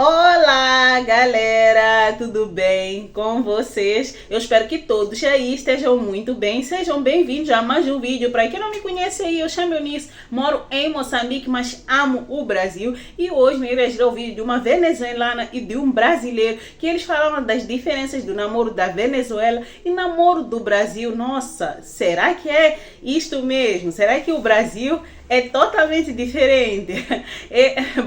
Olá, galera, tudo bem com vocês? Eu espero que todos aí estejam muito bem. Sejam bem-vindos a mais um vídeo. Para quem não me conhece aí, eu chamo Eunice, moro em Moçambique, mas amo o Brasil. E hoje me irei o vídeo de uma venezuelana e de um brasileiro, que eles falaram das diferenças do namoro da Venezuela e namoro do Brasil. Nossa, será que é isto mesmo? Será que o Brasil é totalmente diferente?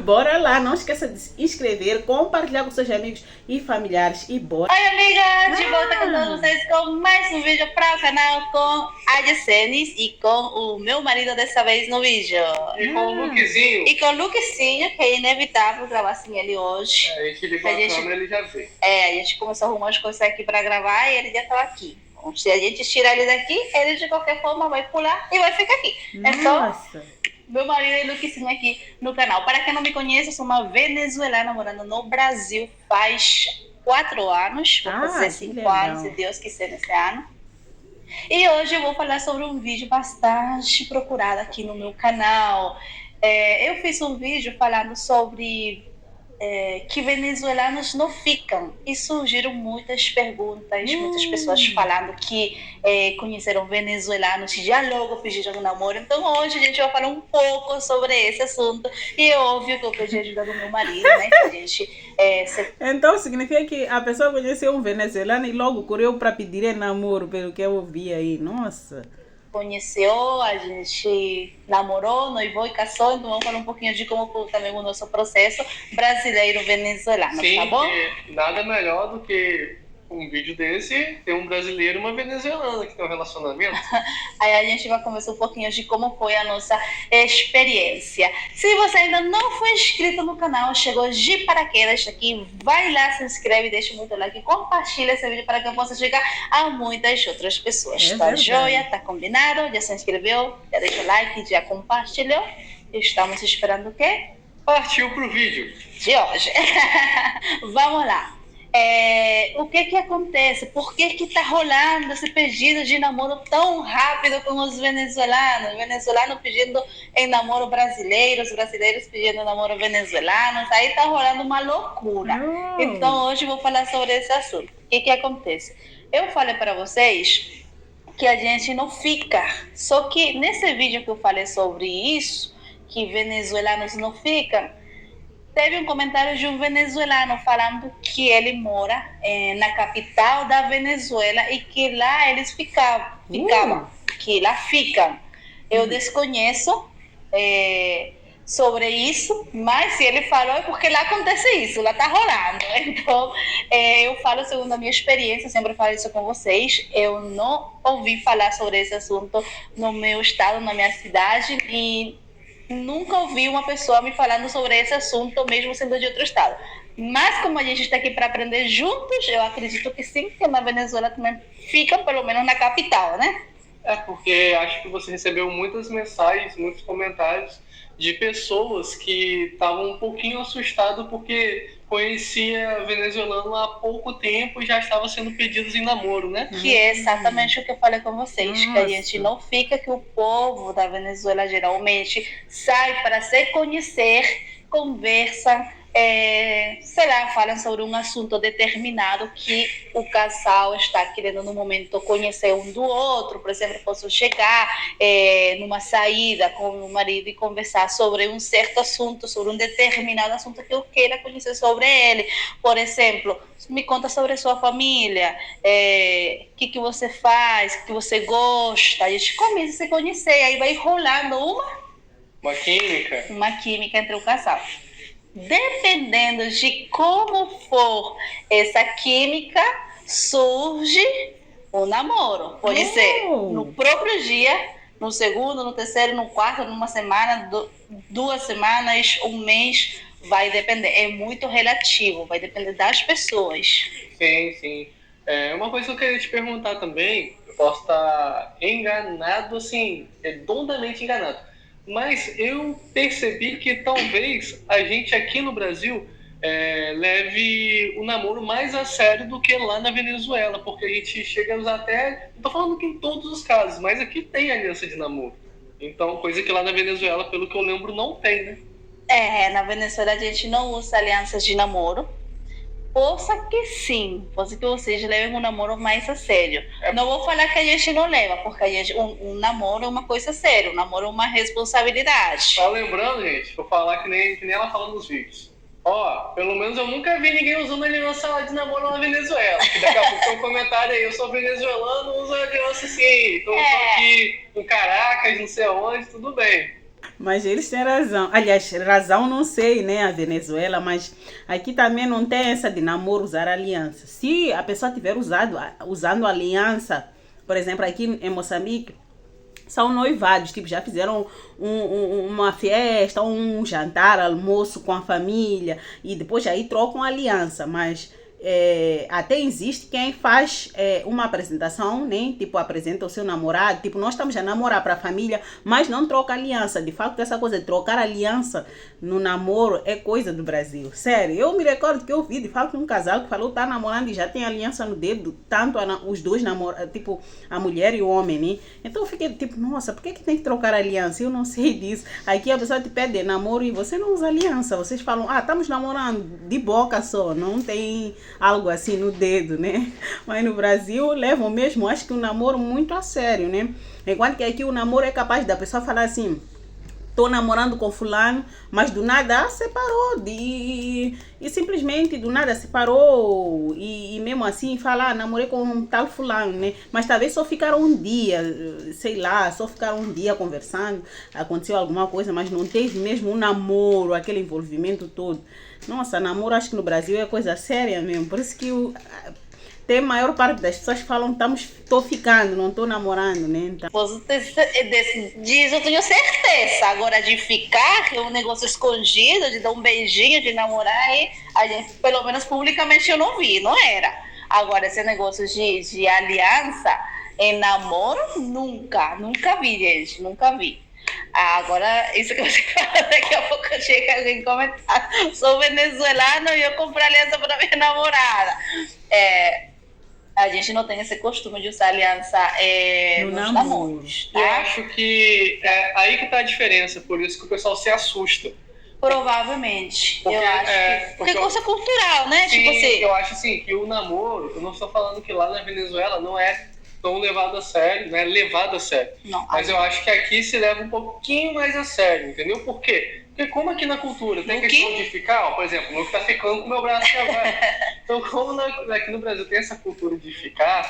Bora lá, não esqueça de se inscrever, compartilhar com seus amigos e familiares e bora. Oi, amiga! De volta com todos vocês com mais um vídeo para o canal com a Yessenis e com o meu marido dessa vez no vídeo. E com o Luquezinho. E com o Luquezinho, que é inevitável gravar sem ele hoje. A gente ligou a câmera e ele já veio. A gente começou a arrumar as coisas aqui para gravar e ele já estava aqui. Se a gente tirar ele daqui, ele de qualquer forma vai pular e vai ficar aqui. Nossa. Então, meu marido e Luquezinho aqui no canal. Para quem não me conhece, eu sou uma venezuelana morando no Brasil faz 4 anos. Vou fazer 5 anos, se Deus quiser, nesse ano. E hoje eu vou falar sobre um vídeo bastante procurado aqui no meu canal. Eu fiz um vídeo falando sobre que venezuelanos não ficam. E surgiram muitas perguntas, muitas pessoas falando que conheceram venezuelanos e já logo pediram namoro. Então hoje a gente vai falar um pouco sobre esse assunto. E é óbvio que eu pedi ajuda do meu marido, né? Que a gente, Então significa que a pessoa conheceu um venezuelano e logo correu para pedir namoro, pelo que eu ouvi aí. Nossa. Conheceu, a gente namorou, noivou e casou, então vamos falar um pouquinho de como foi também o nosso processo brasileiro-venezuelano, Sim, tá bom? Nada melhor do que um vídeo desse ter um brasileiro e uma venezuelana que tem um relacionamento. Aí a gente vai conversar um pouquinho de como foi a nossa experiência. Se você ainda não foi inscrito no canal, chegou de paraquedas aqui, vai lá, se inscreve, deixa muito like e compartilha esse vídeo para que eu possa chegar a muitas outras pessoas. Tá verdade. joia? Tá combinado? Já se inscreveu? Já deixou like? Já compartilhou? Estamos esperando o quê? Partiu pro vídeo de hoje. Vamos lá. O que acontece? Por que tá rolando esse pedido de namoro tão rápido com os venezuelanos? Venezuelanos pedindo em namoro brasileiros, brasileiros pedindo namoro venezuelanos. Aí tá rolando uma loucura. Então hoje eu vou falar sobre esse assunto. O que acontece? Eu falei para vocês que a gente não fica. Só que nesse vídeo que eu falei sobre isso, que venezuelanos não ficam, teve um comentário de um venezuelano falando que ele mora na capital da Venezuela e que lá eles ficavam, que lá ficam. Eu desconheço sobre isso, mas se ele falou é porque lá acontece isso, lá tá rolando. Então, eu falo segundo a minha experiência, sempre falo isso com vocês. Eu não ouvi falar sobre esse assunto no meu estado, na minha cidade, e nunca ouvi uma pessoa me falando sobre esse assunto, mesmo sendo de outro estado. Mas como a gente está aqui para aprender juntos, eu acredito que sim, que na Venezuela também fica, pelo menos na capital, né? Porque acho que você recebeu muitas mensagens, muitos comentários de pessoas que estavam um pouquinho assustadas porque conhecia venezuelano há pouco tempo e já estava sendo pedidos em namoro, né? Que é exatamente o que eu falei com vocês, que a gente não fica, que o povo da Venezuela geralmente sai para se conhecer, conversa, sei lá, falam sobre um assunto determinado que o casal está querendo no momento conhecer um do outro. Por exemplo, posso chegar numa saída com o marido e conversar sobre um certo assunto, sobre um determinado assunto que eu queira conhecer sobre ele. Por exemplo, me conta sobre a sua família, o que você faz, o que você gosta. A gente começa a se conhecer, aí vai rolando uma química entre o casal. Dependendo de como for essa química, surge o namoro. Pode ser no próprio dia, no segundo, no terceiro, no quarto, numa semana, 2 semanas, um mês, vai depender. É muito relativo, vai depender das pessoas. Sim. Uma coisa que eu queria te perguntar também, eu posso estar enganado, assim, redondamente enganado. Mas eu percebi que talvez a gente aqui no Brasil leve o namoro mais a sério do que lá na Venezuela, porque a gente chega a usar até, não tô falando que em todos os casos, mas aqui tem aliança de namoro. Então, coisa que lá na Venezuela, pelo que eu lembro, não tem, né? Na Venezuela a gente não usa alianças de namoro. Possa que vocês levem um namoro mais a sério. Não vou falar que a gente não leva, porque um namoro é uma coisa séria, um namoro é uma responsabilidade. Tá lembrando, gente, vou falar que nem ela fala nos vídeos. Pelo menos eu nunca vi ninguém usando aliança de namoro na Venezuela. Que daqui a pouco tem um comentário aí, eu sou venezuelano, uso aliança assim, tô aqui em Caracas, não sei aonde, tudo bem. Mas eles têm razão. Aliás, razão não sei, né, a Venezuela, mas aqui também não tem essa de namoro usar aliança. Se a pessoa tiver usando aliança, por exemplo, aqui em Moçambique, são noivados, tipo, já fizeram uma festa, um jantar, almoço com a família, e depois aí trocam aliança, mas até existe quem faz uma apresentação, né? Tipo, apresenta o seu namorado, tipo, nós estamos a namorar para a família, mas não troca aliança. De fato, essa coisa de trocar aliança no namoro é coisa do Brasil. Sério, eu me recordo que eu vi, de fato, um casal que falou que tá namorando e já tem aliança no dedo, tanto os dois namoram, tipo, a mulher e o homem, né? Então eu fiquei tipo, nossa, por que tem que trocar aliança? Eu não sei disso. Aqui a pessoa te pede namoro e você não usa aliança. Vocês falam, estamos namorando de boca só, não tem algo assim no dedo, né? Mas no Brasil levam mesmo, acho que o namoro muito a sério, né? Enquanto que aqui o namoro é capaz da pessoa falar assim, tô namorando com fulano, mas do nada separou e simplesmente do nada separou e mesmo assim falar, namorei com um tal fulano, né? Mas talvez só ficaram um dia, sei lá, só ficaram um dia conversando, aconteceu alguma coisa, mas não teve mesmo um namoro, aquele envolvimento todo. Nossa, namoro acho que no Brasil é coisa séria mesmo, por isso que tem a maior parte das pessoas que falam, tô ficando, não tô namorando, né? Então... Disso eu tenho certeza. Agora, de ficar, que é um negócio escondido, de dar um beijinho, de namorar, a gente, pelo menos publicamente, eu não vi, não era. Agora, esse negócio de aliança em namoro, nunca vi, gente, nunca vi. Agora, isso que você fala, daqui a pouco chega alguém comentar, sou venezuelano e eu compro aliança para minha namorada. A gente não tem esse costume de usar aliança nos namoros. Tá? Eu acho que é aí que tá a diferença, por isso que o pessoal se assusta. Provavelmente. Porque, eu acho porque é coisa cultural, né? Sim, tipo assim. Eu acho assim, que o namoro, eu não estou falando que lá na Venezuela não é tão levado a sério, não é levado a sério. Não, mas eu acho que aqui se leva um pouquinho mais a sério, entendeu? Por quê? Porque como aqui na cultura tem questão de ficar, por exemplo, o que tá ficando com o meu braço aqui agora. Então, como aqui no Brasil tem essa cultura de ficar,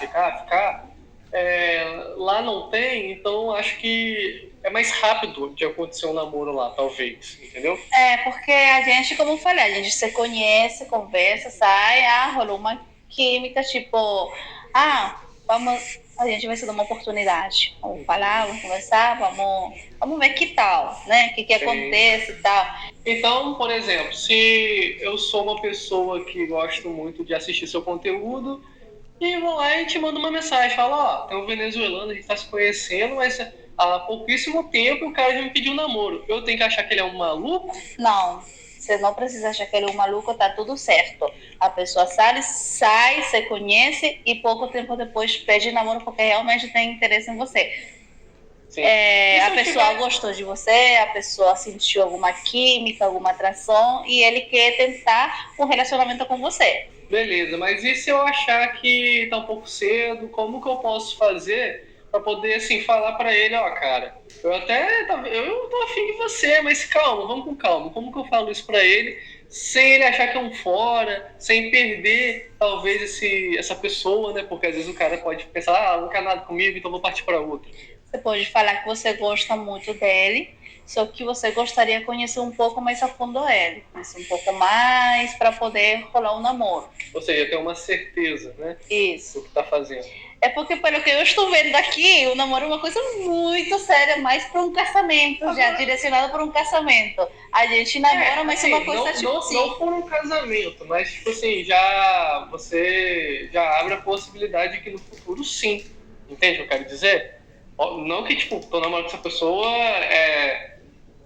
lá não tem, então acho que é mais rápido de acontecer um namoro lá, talvez, entendeu? Porque a gente, como eu falei, a gente se conhece, conversa, sai, rolou uma química, tipo, a gente vai se dar uma oportunidade. Vamos falar, vamos conversar, vamos ver que tal, né? O que acontece e tal. Então, por exemplo, se eu sou uma pessoa que gosto muito de assistir seu conteúdo, e vou lá e te mando uma mensagem, falo, tem um venezuelano, a gente tá se conhecendo, mas há pouquíssimo tempo o cara já me pediu um namoro. Eu tenho que achar que ele é um maluco? Não. Você não precisa achar que ele é um maluco, tá tudo certo. A pessoa sai, se conhece e pouco tempo depois pede namoro porque realmente tem interesse em você. Sim. A pessoa gostou de você, a pessoa sentiu alguma química, alguma atração e ele quer tentar um relacionamento com você. Beleza, mas e se eu achar que tá um pouco cedo, como que eu posso fazer para poder, assim, falar para ele, cara, eu tô afim de você, mas calma, vamos com calma. Como que eu falo isso para ele sem ele achar que é um fora, sem perder, talvez, essa pessoa, né? Porque às vezes o cara pode pensar, não quer nada comigo, então vou partir para outra. Você pode falar que você gosta muito dele, só que você gostaria de conhecer um pouco mais a fundo ele, conhecer um pouco mais para poder rolar um namoro. Ou seja, ter uma certeza, né? Isso. Do que tá fazendo. É porque, pelo que eu estou vendo aqui, o namoro é uma coisa muito séria, mais para um casamento, já direcionado para um casamento. A gente namora, mas assim, é uma coisa tipo assim. Não por um casamento, mas tipo assim, você já abre a possibilidade de que no futuro sim. Entende o que eu quero dizer? Não que, tipo, tô namorando com essa pessoa,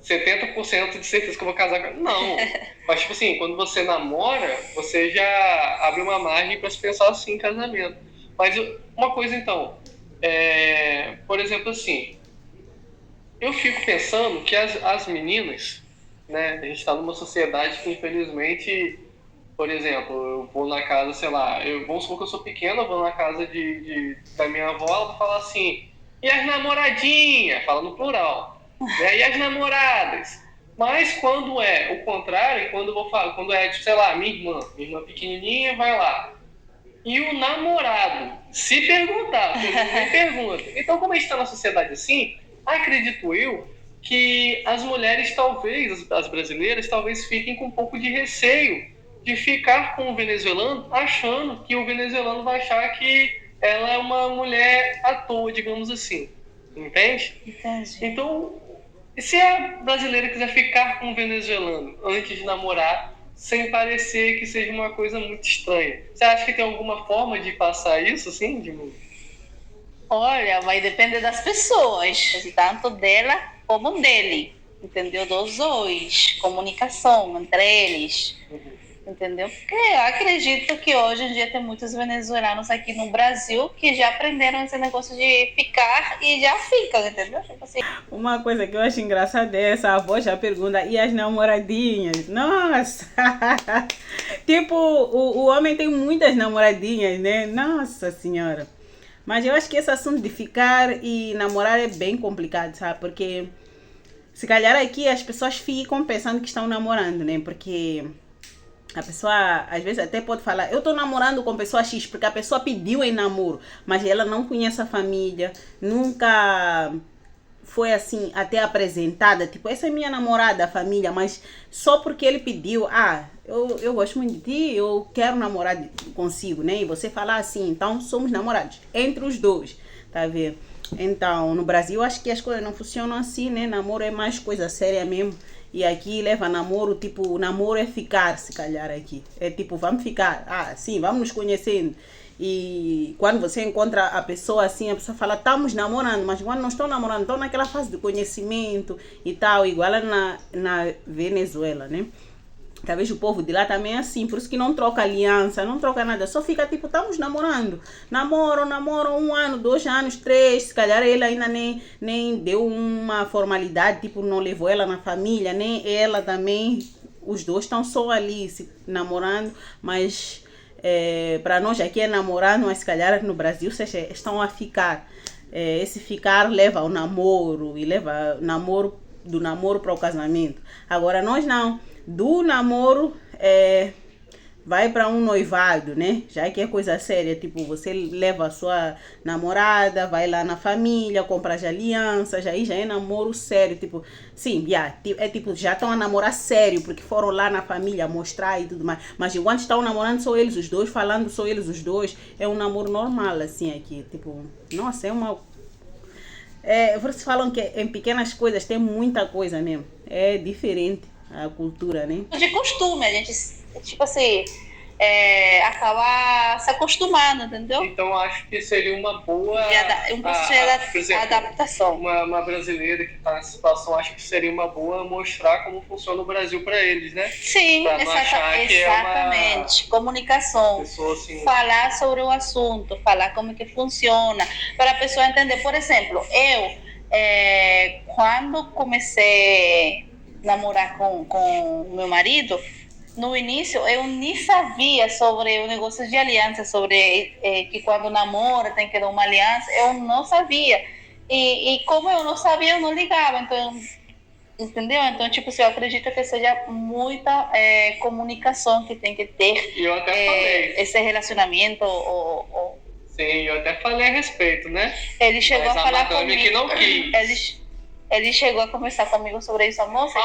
70% de certeza que eu vou casar com ela. Não. Mas, tipo assim, quando você namora, você já abre uma margem para se pensar assim em casamento. Mas uma coisa, então, por exemplo, assim, eu fico pensando que as meninas, né? A gente está numa sociedade que, infelizmente, por exemplo, eu vou na casa, sei lá, vamos supor que eu sou pequeno, eu vou na casa da minha avó, ela vai falar assim, e as namoradinhas? Fala no plural. Né? E as namoradas? Mas quando é o contrário, quando é, sei lá, minha irmã pequenininha vai lá. E o namorado, se perguntar, me pergunta. Então, como a gente está na sociedade assim, acredito eu que as mulheres talvez, as brasileiras, talvez fiquem com um pouco de receio de ficar com o venezuelano, achando que o venezuelano vai achar que ela é uma mulher à toa, digamos assim. Entende? Entendi. Então, e se a brasileira quiser ficar com o venezuelano antes de namorar, sem parecer que seja uma coisa muito estranha? Você acha que tem alguma forma de passar isso, assim? Olha, vai depender das pessoas, tanto dela como dele, entendeu? Dos dois, comunicação entre eles, entendeu? Porque eu acredito que hoje em dia tem muitos venezuelanos aqui no Brasil que já aprenderam esse negócio de ficar e já ficam, entendeu? Tipo assim. Uma coisa que eu acho engraçada é essa avó já pergunta, e as namoradinhas? Nossa! Tipo, o homem tem muitas namoradinhas, né? Nossa Senhora! Mas eu acho que esse assunto de ficar e namorar é bem complicado, sabe? Porque se calhar aqui as pessoas ficam pensando que estão namorando, né? Porque a pessoa às vezes até pode falar, eu estou namorando com pessoa X, porque a pessoa pediu em namoro, mas ela não conhece a família, nunca foi assim até apresentada, tipo, essa é minha namorada, a família, mas só porque ele pediu, eu gosto muito de ti, eu quero namorar consigo, né? E você falar assim, então somos namorados, entre os dois, tá vendo? Então, no Brasil, acho que as coisas não funcionam assim, né? Namoro é mais coisa séria mesmo. E aqui leva namoro, tipo, namoro é ficar, se calhar aqui. É tipo, vamos ficar. Sim, vamos nos conhecendo. E quando você encontra a pessoa assim, a pessoa fala, estamos namorando, mas quando não estão namorando, estão naquela fase de conhecimento e tal, igual na Venezuela, né? Talvez o povo de lá também é assim, por isso que não troca aliança, não troca nada, só fica tipo, estamos namorando. Namoro 1 ano, 2 anos, 3, se calhar ele ainda nem deu uma formalidade, tipo, não levou ela na família, nem ela também, os dois estão só ali se namorando, mas para nós aqui é namorar, mas se calhar no Brasil vocês estão a ficar. Esse ficar leva ao namoro e leva do namoro para o casamento. Agora nós não. Do namoro vai para um noivado, né? Já que é coisa séria, tipo, você leva a sua namorada, vai lá na família, compra as alianças, aí já é namoro sério, tipo, sim, é tipo, já estão a namorar sério, porque foram lá na família mostrar e tudo mais, mas enquanto estão namorando só eles os dois, falando só eles os dois, é um namoro normal, assim, aqui, tipo, nossa, é uma... vocês falam que em pequenas coisas tem muita coisa mesmo, é diferente a cultura, né? De costume, a gente, tipo assim, acaba se acostumando, entendeu? Então acho que seria uma boa... Um processo de adaptação. Uma brasileira que está nessa situação, acho que seria uma boa mostrar como funciona o Brasil para eles, né? Sim, exatamente. Comunicação. Assim... Falar sobre o assunto, falar como que funciona, para a pessoa entender. Por exemplo, eu, quando comecei namorar com meu marido, no início eu nem sabia sobre o negócio de aliança, sobre que quando namora tem que dar uma aliança, eu não sabia. E como eu não sabia, eu não ligava. Então, entendeu? Então, tipo, eu acredito que seja muita comunicação que tem que ter. E eu até falei. Esse relacionamento. Sim, eu até falei a respeito, né? Ele chegou a falar comigo. Que não quis. Ele chegou a conversar comigo sobre isso, moça,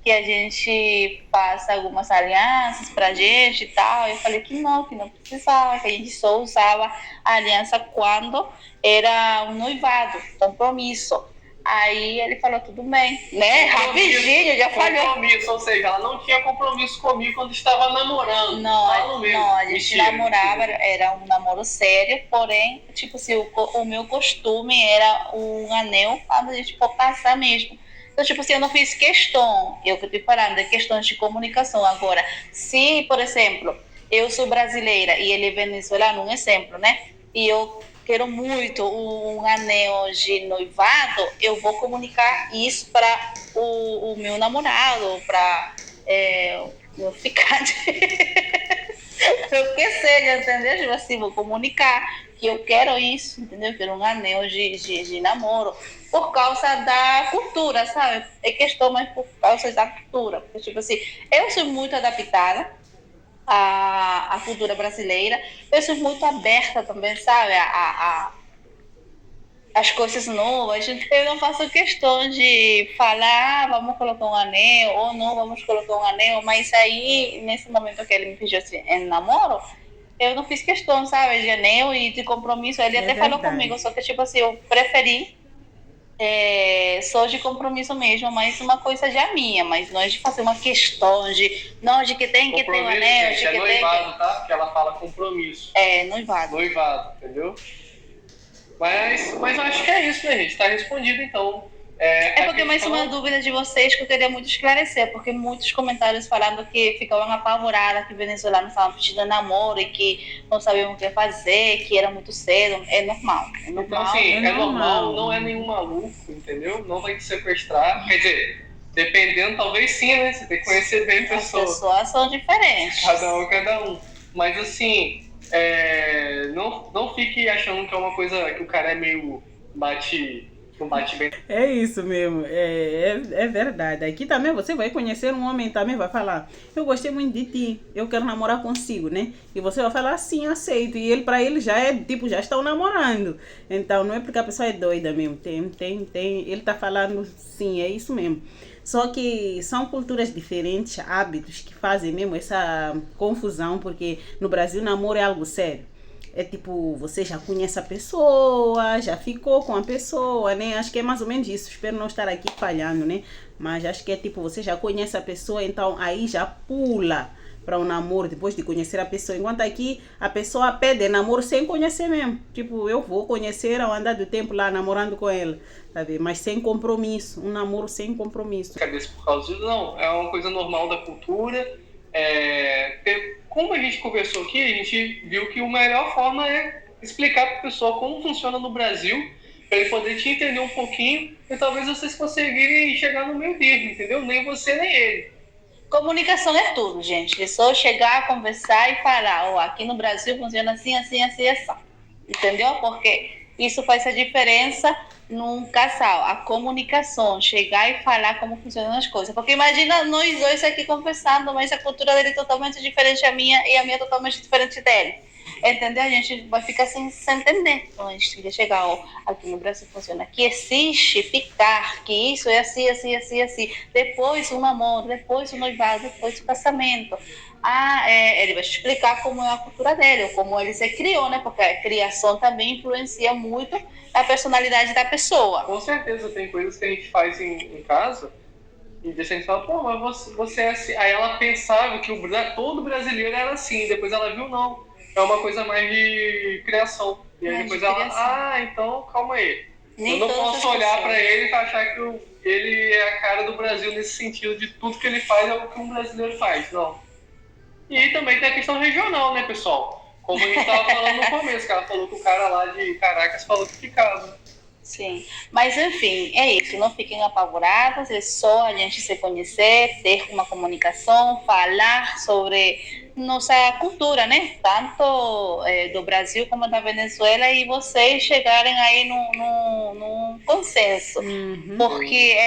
que a gente passa algumas alianças pra gente e tal. Eu falei que não precisava, que a gente só usava a aliança quando era um noivado, compromisso. Aí ele falou, tudo bem, né? Rapidinho, já falou. Compromisso, ou seja, ela não tinha compromisso comigo quando estava namorando. Não, a gente namorava, era um namoro sério, porém, tipo assim, o meu costume era um anel quando a gente for casar mesmo. Então, tipo assim, eu não fiz questão, eu que estou falando de questões de comunicação. Agora, se, por exemplo, eu sou brasileira e ele é venezuelano, um exemplo, né? E eu quero muito um anel de noivado, eu vou comunicar isso para o meu namorado, para eu ficar o que seja, entendeu? Tipo assim, vou comunicar que eu quero isso, entendeu? Eu quero um anel de namoro por causa da cultura, sabe? É questão mais por causa da cultura. Porque, tipo assim, eu sou muito adaptada à cultura brasileira, eu sou muito aberta também, sabe? As coisas novas, então eu não faço questão de falar, vamos colocar um anel, ou não vamos colocar um anel, mas aí, nesse momento que ele me pediu assim, em namoro, eu não fiz questão, sabe, de anel e de compromisso. Ele até falou comigo, só que, tipo assim, eu preferi só de compromisso mesmo, mas uma coisa já minha, mas não é de fazer uma questão de, não, de que tem que ter um anel, gente, de que noivado, tem que... tá? Porque ela fala compromisso. Noivado. Noivado, entendeu? Mas eu acho que é isso, né, gente? Tá respondido, então. Porque mais uma dúvida de vocês que eu queria muito esclarecer, porque muitos comentários falando que ficavam apavoradas que venezuelanos estavam pedindo namoro e que não sabiam o que fazer, que era muito cedo. É normal. Então, assim, é normal, não é nenhum maluco, entendeu? Não vai te sequestrar. Quer dizer, dependendo, talvez sim, né? Você tem que conhecer bem a pessoa. As pessoas são diferentes. Cada um. Mas, assim, não fique achando que é uma coisa que o cara é meio bate bem. É isso mesmo, é verdade. Aqui também você vai conhecer um homem, também vai falar, eu gostei muito de ti, eu quero namorar consigo, né? E você vai falar, sim, aceito. E ele, para ele já é, tipo, já estão namorando. Então não é porque a pessoa é doida mesmo, ele tá falando, sim, é isso mesmo. Só que são culturas diferentes, hábitos que fazem mesmo essa confusão, porque no Brasil namoro é algo sério. É tipo, você já conhece a pessoa, já ficou com a pessoa, né? Acho que é mais ou menos isso. Espero não estar aqui falhando, né? Mas acho que é tipo, você já conhece a pessoa, então aí já pula para o namoro depois de conhecer a pessoa. Enquanto aqui a pessoa pede namoro sem conhecer mesmo. Tipo, eu vou conhecer ao andar do tempo lá namorando com ela, sabe? Mas sem compromisso. Um namoro sem compromisso. Cabeça por causa disso, não. É uma coisa normal da cultura. Como a gente conversou aqui, a gente viu que a melhor forma é explicar para a pessoa como funciona no Brasil, para ele poder te entender um pouquinho e talvez vocês conseguirem chegar no meio termo, entendeu? Nem você, nem ele. Comunicação é tudo, gente. É só chegar, conversar e falar, aqui no Brasil funciona assim, assim, assim, assim. Entendeu? Porque isso faz a diferença num casal, a comunicação, chegar e falar como funcionam as coisas. Porque imagina nós dois aqui conversando, mas a cultura dele é totalmente diferente da minha e a minha é totalmente diferente dele. Entendeu? A gente vai ficar sem entender. Então a gente tem que chegar, aqui no Brasil funciona, que existe ficar, que isso é assim, assim, assim, assim. Depois o namoro, depois o noivado, depois o casamento. Ele vai te explicar como é a cultura dele, ou como ele se criou, né? Porque a criação também influencia muito a personalidade da pessoa. Com certeza, tem coisas que a gente faz em casa e deixa a gente falar, pô, mas você é assim. Aí ela pensava que todo brasileiro era assim, depois ela viu, não. É uma coisa mais de criação. E aí depois ela, então calma aí. Eu não posso olhar para ele e achar que ele é a cara do Brasil nesse sentido de tudo que ele faz é o que um brasileiro faz, não. E também tem a questão regional, né, pessoal? Como a gente estava falando no começo, que ela falou que o cara lá de Caracas falou que ficava. Sim, mas enfim, é isso, não fiquem apavorados, é só a gente se conhecer, ter uma comunicação, falar sobre nossa cultura, né? Tanto do Brasil como da Venezuela, e vocês chegarem aí num consenso. Porque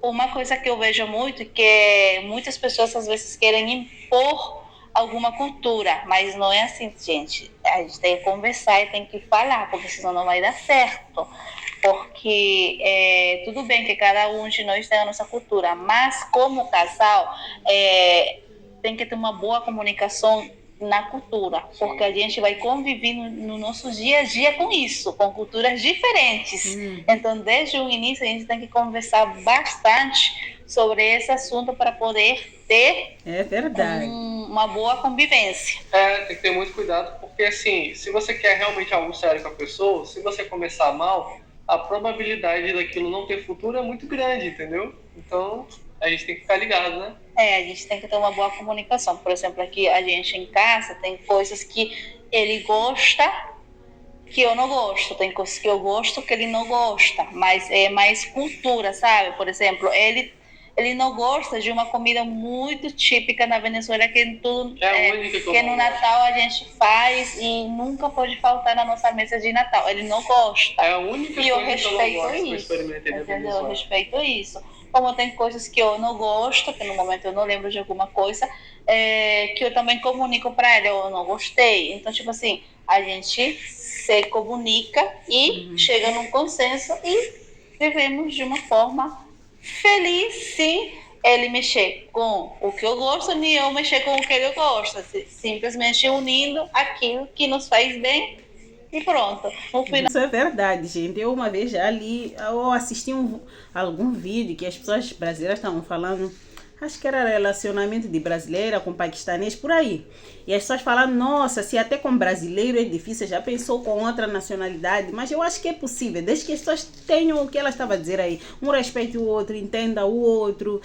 uma coisa que eu vejo muito, que muitas pessoas às vezes querem impor alguma cultura, mas não é assim, gente. A gente tem que conversar e tem que falar, porque senão não vai dar certo. Porque tudo bem que cada um de nós tem a nossa cultura, mas como casal tem que ter uma boa comunicação na cultura, porque a gente vai conviver no nosso dia a dia com isso, com culturas diferentes. Então, desde o início, a gente tem que conversar bastante sobre esse assunto para poder ter uma boa convivência. Tem que ter muito cuidado, porque assim, se você quer realmente algo sério com a pessoa, se você começar mal, a probabilidade daquilo não ter futuro é muito grande, entendeu? Então, a gente tem que ficar ligado, né? A gente tem que ter uma boa comunicação. Por exemplo, aqui a gente em casa tem coisas que ele gosta que eu não gosto, tem coisas que eu gosto que ele não gosta, mas é mais cultura, sabe? Por exemplo, ele não gosta de uma comida muito típica na Venezuela que no Natal a gente faz e nunca pode faltar na nossa mesa de Natal. Ele não gosta. É a única e eu coisa que eu não gosto que eu isso. experimentei na Entendeu? Eu Venezuela. respeito isso. Como tem coisas que eu não gosto, que no momento eu não lembro de alguma coisa, que eu também comunico para ele, eu não gostei. Então, tipo assim, a gente se comunica e chega num consenso e vivemos de uma forma feliz, sim. Ele mexer com o que eu gosto e eu mexer com o que ele gosta. Simplesmente unindo aquilo que nos faz bem e pronto. No final... Isso é verdade, gente. Eu uma vez já li, eu assisti algum vídeo que as pessoas brasileiras estavam falando, acho que era relacionamento de brasileira com paquistanês, por aí. E as pessoas falam, nossa, se até com brasileiro é difícil, já pensou com outra nacionalidade? Mas eu acho que é possível, desde que as pessoas tenham o que ela estava a dizer aí. Um respeite o outro, entenda o outro,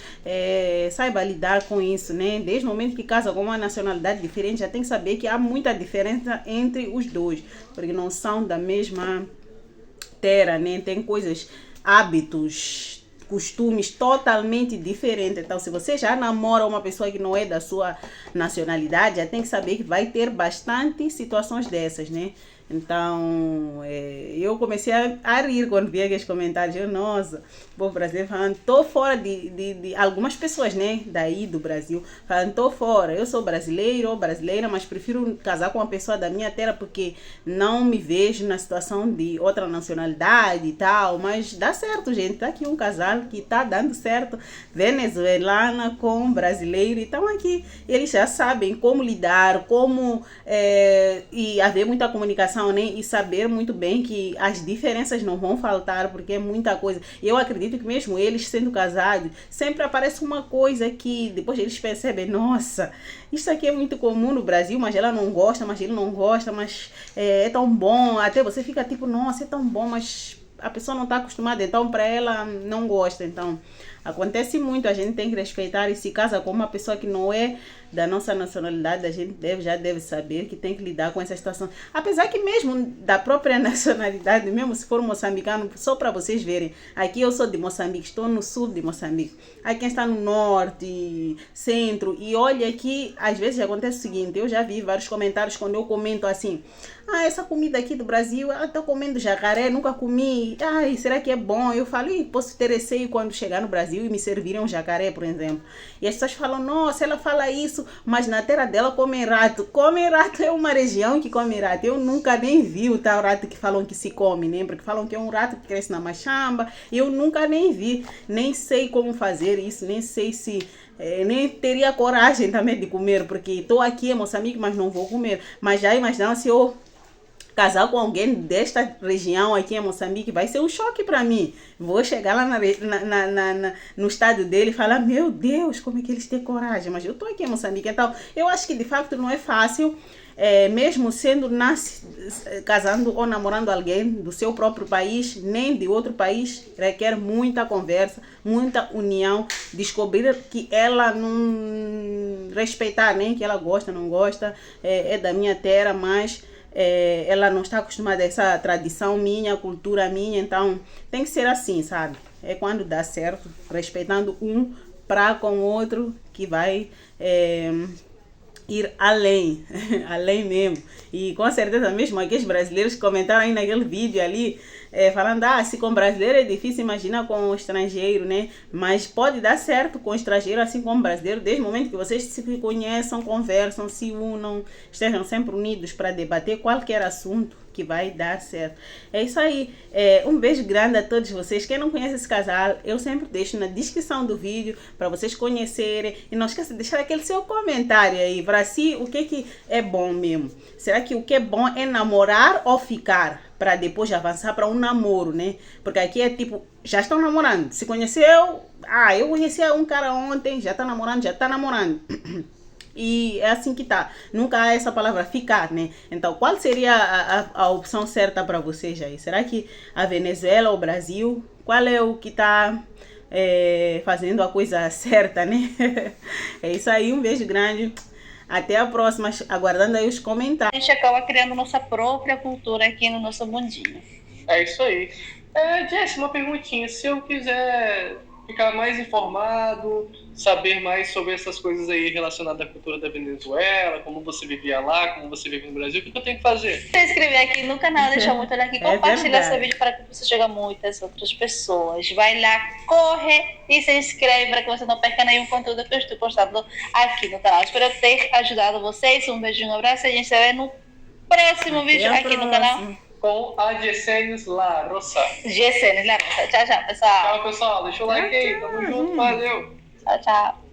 saiba lidar com isso, né? Desde o momento que casa com uma nacionalidade diferente, já tem que saber que há muita diferença entre os dois, porque não são da mesma terra, né? Tem coisas, hábitos, costumes totalmente diferentes. Então, se você já namora uma pessoa que não é da sua nacionalidade, já tem que saber que vai ter bastante situações dessas, né? Então, eu comecei a rir quando vi aqueles comentários. Eu, nossa, o povo brasileiro falando, tô fora de algumas pessoas, né, daí do Brasil, falando, tô fora, eu sou brasileiro ou brasileira, mas prefiro casar com uma pessoa da minha terra porque não me vejo na situação de outra nacionalidade e tal. Mas dá certo, gente, tá aqui um casal que tá dando certo, venezuelana com brasileiro, e estão aqui. Eles já sabem como lidar, como e haver muita comunicação, né? E saber muito bem que as diferenças não vão faltar, porque é muita coisa. Eu acredito que mesmo eles sendo casados, sempre aparece uma coisa que depois eles percebem, nossa, isso aqui é muito comum no Brasil, mas ela não gosta, mas ele não gosta, mas é tão bom. Até você fica tipo, nossa, é tão bom, mas a pessoa não está acostumada, então para ela não gosta. Então acontece muito, a gente tem que respeitar, e se casa com uma pessoa que não é da nossa nacionalidade, a gente já deve saber que tem que lidar com essa situação. Apesar que mesmo da própria nacionalidade, mesmo se for moçambicano, só para vocês verem, aqui eu sou de Moçambique, estou no sul de Moçambique. Aí quem está no norte, centro, e olha que às vezes acontece o seguinte, eu já vi vários comentários quando eu comento assim, essa comida aqui do Brasil, estou comendo jacaré, nunca comi, será que é bom? Eu falo, posso ter receio quando chegar no Brasil e me servirem um jacaré, por exemplo. E as pessoas falam, nossa, ela fala isso, mas na terra dela come rato. Come rato é uma região que come rato. Eu nunca nem vi o tal rato que falam que se come, né? Porque falam que é um rato que cresce na machamba. Eu nunca nem vi, nem sei como fazer isso, nem sei se... nem teria coragem também de comer, porque estou aqui em Moçambique, mas não vou comer. Mas já imaginam se eu casar com alguém desta região aqui em Moçambique, vai ser um choque para mim. Vou chegar lá no estado dele e falar, meu Deus, como é que eles têm coragem? Mas eu estou aqui em Moçambique, então eu acho que de fato não é fácil, mesmo sendo casando ou namorando alguém do seu próprio país, nem de outro país, requer muita conversa, muita união, descobrir que ela não respeitar, nem que ela gosta, não gosta, é da minha terra, mas ela não está acostumada a essa tradição minha, cultura minha, então tem que ser assim, sabe? É quando dá certo, respeitando um para com o outro, que vai ir além, além mesmo. E com certeza mesmo aqueles brasileiros que comentaram aí naquele vídeo ali, falando, se com brasileiro é difícil, imagina com estrangeiro, né? Mas pode dar certo com estrangeiro, assim como brasileiro, desde o momento que vocês se conheçam, conversam, se unam, estejam sempre unidos para debater qualquer assunto, que vai dar certo. É isso aí. Um beijo grande a todos vocês. Quem não conhece esse casal, eu sempre deixo na descrição do vídeo para vocês conhecerem. E não esqueça de deixar aquele seu comentário aí para si, o que é bom mesmo. Será que o que é bom é namorar ou ficar? Para depois avançar para um namoro, né? Porque aqui é tipo, já estão namorando. Se conheceu, eu conheci um cara ontem, já está namorando. E é assim que tá. Nunca há essa palavra ficar, né? Então, qual seria a opção certa para vocês aí? Será que a Venezuela ou o Brasil? Qual é o que tá fazendo a coisa certa, né? É isso aí, um beijo grande. Até a próxima, aguardando aí os A comentários. gente acaba criando nossa própria cultura aqui no nosso mundinho. É isso aí. Jess, uma perguntinha. Se eu quiser ficar mais informado, saber mais sobre essas coisas aí relacionadas à cultura da Venezuela, como você vivia lá, como você vive no Brasil, o que eu tenho que fazer? Se inscrever aqui no canal, deixar muito like, É compartilhar esse verdade. vídeo para que você chegue a muitas outras pessoas. Vai lá, corre e se inscreve para que você não perca nenhum conteúdo que eu estou postando aqui no canal. Espero ter ajudado vocês. Um beijinho, um abraço e a gente se vê no próximo vídeo Até a aqui no canal próxima. Com a Jessênis La Roça. GCN Larosa. Tchau, tchau, pessoal. Tchau, pessoal. Deixa o like aí. Tamo junto. Valeu. Tchau, tchau.